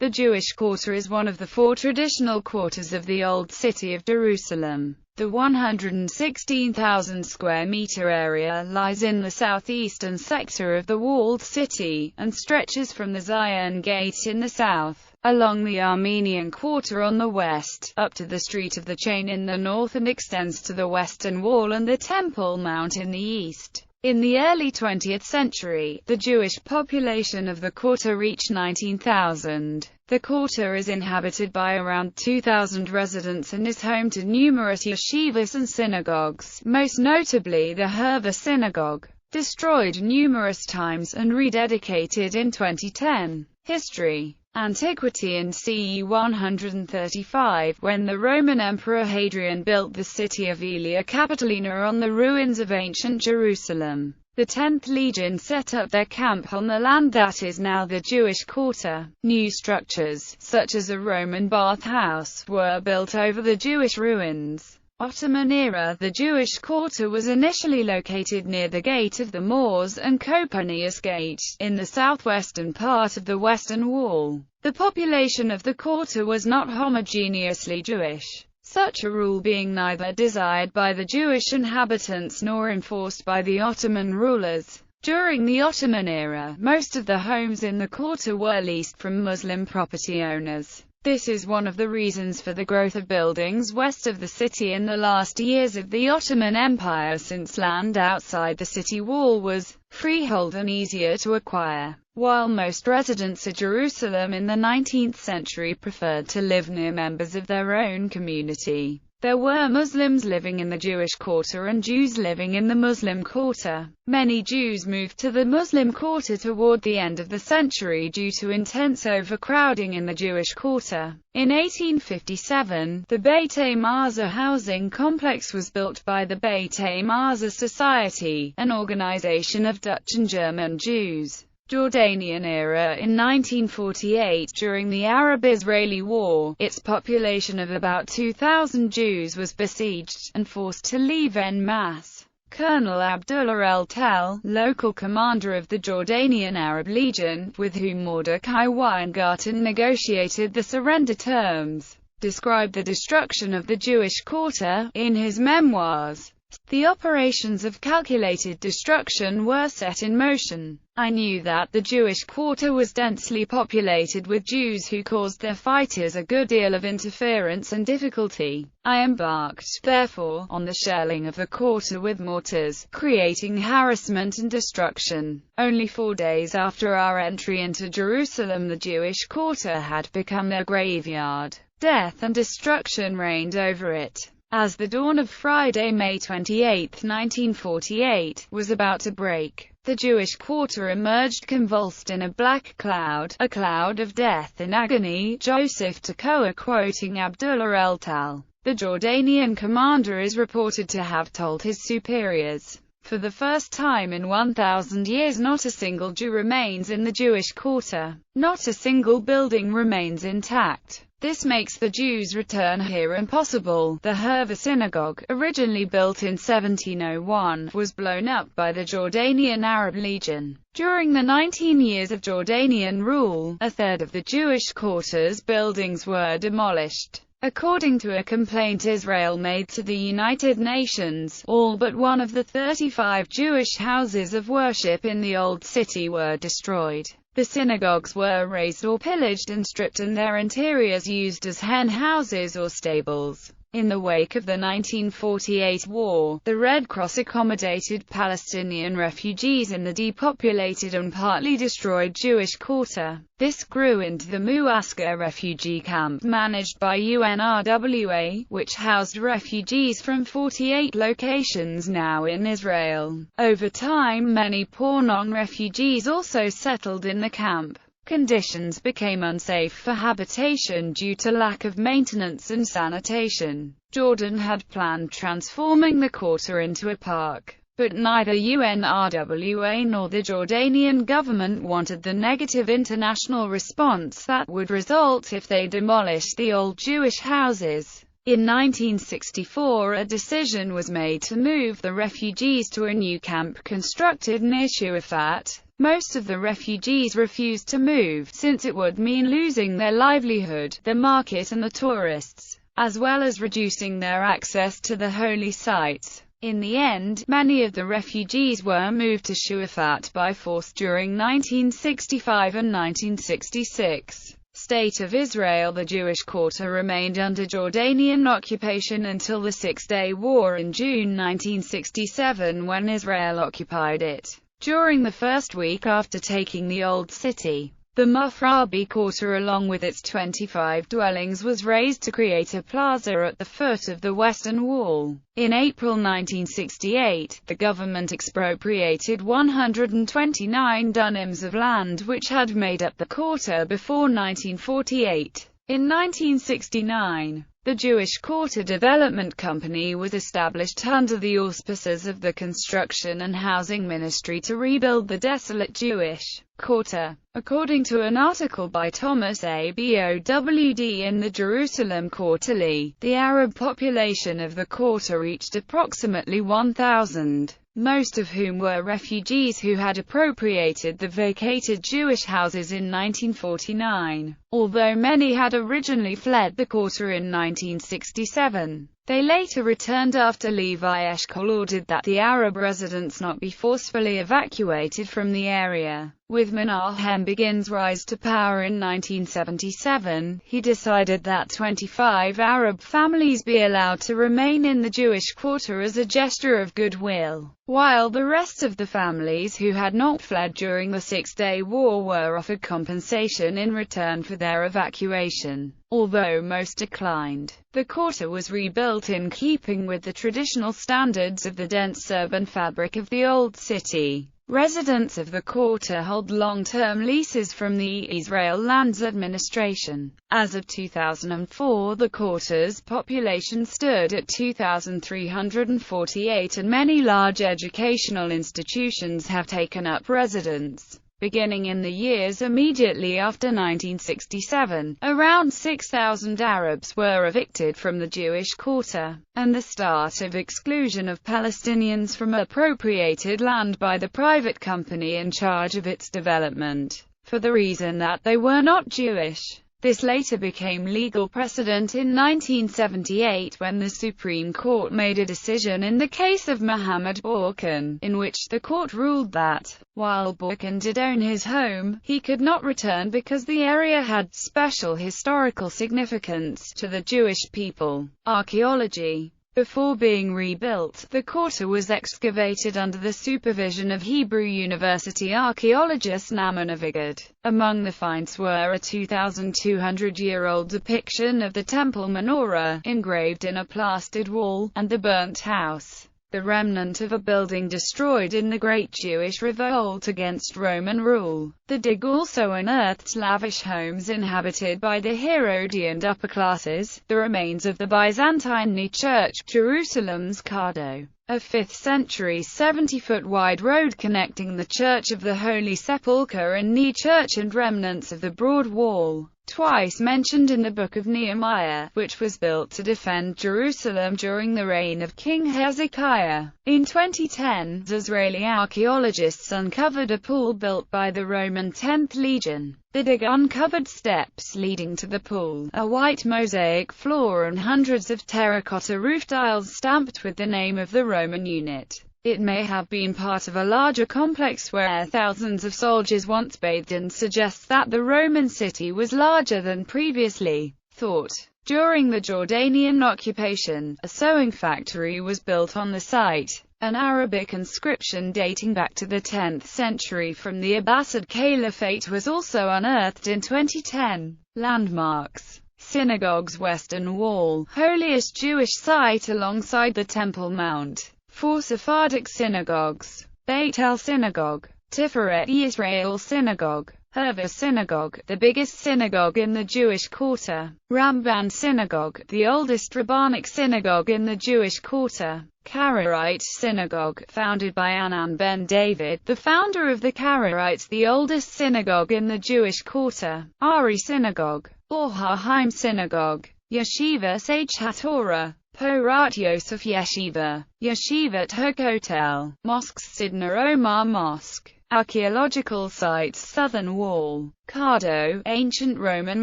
The Jewish Quarter is one of the four traditional quarters of the Old City of Jerusalem. The 116,000 square meter area lies in the southeastern sector of the walled city, and stretches from the Zion Gate in the south, along the Armenian Quarter on the west, up to the Street of the Chain in the north, and extends to the Western Wall and the Temple Mount in the east. In the early 20th century, the Jewish population of the quarter reached 19,000. The quarter is inhabited by around 2,000 residents and is home to numerous yeshivas and synagogues, most notably the Herva Synagogue, destroyed numerous times and rededicated in 2010. History. Antiquity. In CE 135, when the Roman Emperor Hadrian built the city of Aelia Capitolina on the ruins of ancient Jerusalem, the 10th Legion set up their camp on the land that is now the Jewish Quarter. New structures, such as a Roman bathhouse, were built over the Jewish ruins. Ottoman era. The Jewish Quarter was initially located near the Gate of the Moors and Coponius Gate, in the southwestern part of the Western Wall. The population of the quarter was not homogeneously Jewish, such a rule being neither desired by the Jewish inhabitants nor enforced by the Ottoman rulers. During the Ottoman era, most of the homes in the quarter were leased from Muslim property owners. This is one of the reasons for the growth of buildings west of the city in the last years of the Ottoman Empire, since land outside the city wall was freehold and easier to acquire. While most residents of Jerusalem in the 19th century preferred to live near members of their own community, there were Muslims living in the Jewish Quarter and Jews living in the Muslim Quarter. Many Jews moved to the Muslim Quarter toward the end of the century due to intense overcrowding in the Jewish Quarter. In 1857, the Beit Mazah housing complex was built by the Beit Mazah Society, an organization of Dutch and German Jews. Jordanian era. In 1948, during the Arab-Israeli War, its population of about 2,000 Jews was besieged, and forced to leave en masse. Colonel Abdullah el-Tel, local commander of the Jordanian Arab Legion, with whom Mordecai Weingarten negotiated the surrender terms, described the destruction of the Jewish Quarter in his memoirs. The operations of calculated destruction were set in motion. I knew that the Jewish Quarter was densely populated with Jews who caused their fighters a good deal of interference and difficulty. I embarked, therefore, on the shelling of the quarter with mortars, creating harassment and destruction. Only 4 days after our entry into Jerusalem, the Jewish Quarter had become their graveyard. Death and destruction reigned over it. As the dawn of Friday, May 28, 1948, was about to break, the Jewish Quarter emerged convulsed in a black cloud, a cloud of death and agony. Joseph Tekoa, quoting Abdullah el-Tal, the Jordanian commander, is reported to have told his superiors, "For the first time in 1,000 years not a single Jew remains in the Jewish Quarter. Not a single building remains intact. This makes the Jews' return here impossible." The Herva Synagogue, originally built in 1701, was blown up by the Jordanian Arab Legion. During the 19 years of Jordanian rule, a third of the Jewish Quarter's buildings were demolished. According to a complaint Israel made to the United Nations, all but one of the 35 Jewish houses of worship in the Old City were destroyed. The synagogues were razed or pillaged and stripped, and their interiors used as hen houses or stables. In the wake of the 1948 war, the Red Cross accommodated Palestinian refugees in the depopulated and partly destroyed Jewish Quarter. This grew into the Muasker refugee camp, managed by UNRWA, which housed refugees from 48 locations now in Israel. Over time, many poor non-refugees also settled in the camp. Conditions became unsafe for habitation due to lack of maintenance and sanitation. Jordan had planned transforming the quarter into a park, but neither UNRWA nor the Jordanian government wanted the negative international response that would result if they demolished the old Jewish houses. In 1964, a decision was made to move the refugees to a new camp constructed near Shuafat. Most of the refugees refused to move, since it would mean losing their livelihood, the market and the tourists, as well as reducing their access to the holy sites. In the end, many of the refugees were moved to Shuafat by force during 1965 and 1966. State of Israel. The Jewish quarter remained under Jordanian occupation until the Six-Day War in June 1967, when Israel occupied it. During the first week after taking the Old City, the Mufrabi quarter, along with its 25 dwellings, was razed to create a plaza at the foot of the Western Wall. In April 1968, the government expropriated 129 dunams of land which had made up the quarter before 1948. In 1969, the Jewish Quarter Development Company was established under the auspices of the Construction and Housing Ministry to rebuild the desolate Jewish quarter. According to an article by Thomas A. Bowd in the Jerusalem Quarterly, the Arab population of the quarter reached approximately 1,000. Most of whom were refugees who had appropriated the vacated Jewish houses in 1949. Although many had originally fled the quarter in 1967, they later returned after Levi Eshkol ordered that the Arab residents not be forcefully evacuated from the area. With Menahem Begin's rise to power in 1977, he decided that 25 Arab families be allowed to remain in the Jewish quarter as a gesture of goodwill, while the rest of the families who had not fled during the Six-Day War were offered compensation in return for their evacuation. Although most declined, the quarter was rebuilt in keeping with the traditional standards of the dense urban fabric of the Old City. Residents of the quarter hold long-term leases from the Israel Lands Administration. As of 2004, the quarter's population stood at 2,348, and many large educational institutions have taken up residence. Beginning in the years immediately after 1967, around 6,000 Arabs were evicted from the Jewish quarter, and the start of exclusion of Palestinians from appropriated land by the private company in charge of its development, for the reason that they were not Jewish. This later became legal precedent in 1978 when the Supreme Court made a decision in the case of Mohammed Borkan, in which the court ruled that, while Borkan did own his home, he could not return because the area had special historical significance to the Jewish people. Archaeology. Before being rebuilt, the quarter was excavated under the supervision of Hebrew University archaeologist Naaman Avigad. Among the finds were a 2,200-year-old depiction of the temple menorah, engraved in a plastered wall, and the burnt house, the remnant of a building destroyed in the Great Jewish Revolt against Roman rule. The dig also unearthed lavish homes inhabited by the Herodian upper classes, the remains of the Byzantine Church, Jerusalem's Cardo, a 5th century 70-foot wide road connecting the Church of the Holy Sepulchre and Ni Church, and remnants of the Broad Wall, twice mentioned in the Book of Nehemiah, which was built to defend Jerusalem during the reign of King Hezekiah. In 2010, Israeli archaeologists uncovered a pool built by the Roman 10th Legion. The dig uncovered steps leading to the pool, a white mosaic floor, and hundreds of terracotta roof tiles stamped with the name of the Roman unit. It may have been part of a larger complex where thousands of soldiers once bathed, and suggests that the Roman city was larger than previously thought. During the Jordanian occupation, a sewing factory was built on the site. An Arabic inscription dating back to the 10th century from the Abbasid Caliphate was also unearthed in 2010. Landmarks. Synagogue's Western Wall, holiest Jewish site alongside the Temple Mount. 4 Sephardic synagogues: Beit El Synagogue, Tiferet Yisrael Synagogue, Herva Synagogue, the biggest synagogue in the Jewish quarter; Ramban Synagogue, the oldest rabbinic synagogue in the Jewish quarter; Karaite Synagogue, founded by Anan ben David, the founder of the Karaites, the oldest synagogue in the Jewish quarter; Ari Synagogue, Or HaHaim Synagogue, Yeshiva Sage HaTorah, Porat Yosef Yeshiva, Yeshivat Hokotel, Mosques Sidna Omar Mosque, Archaeological sites: Southern Wall, Cardo, Ancient Roman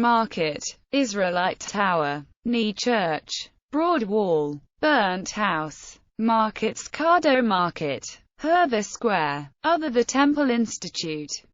Market, Israelite Tower, Knee Church, Broad Wall, Burnt House, Markets: Cardo Market, Herber Square, Other the Temple Institute.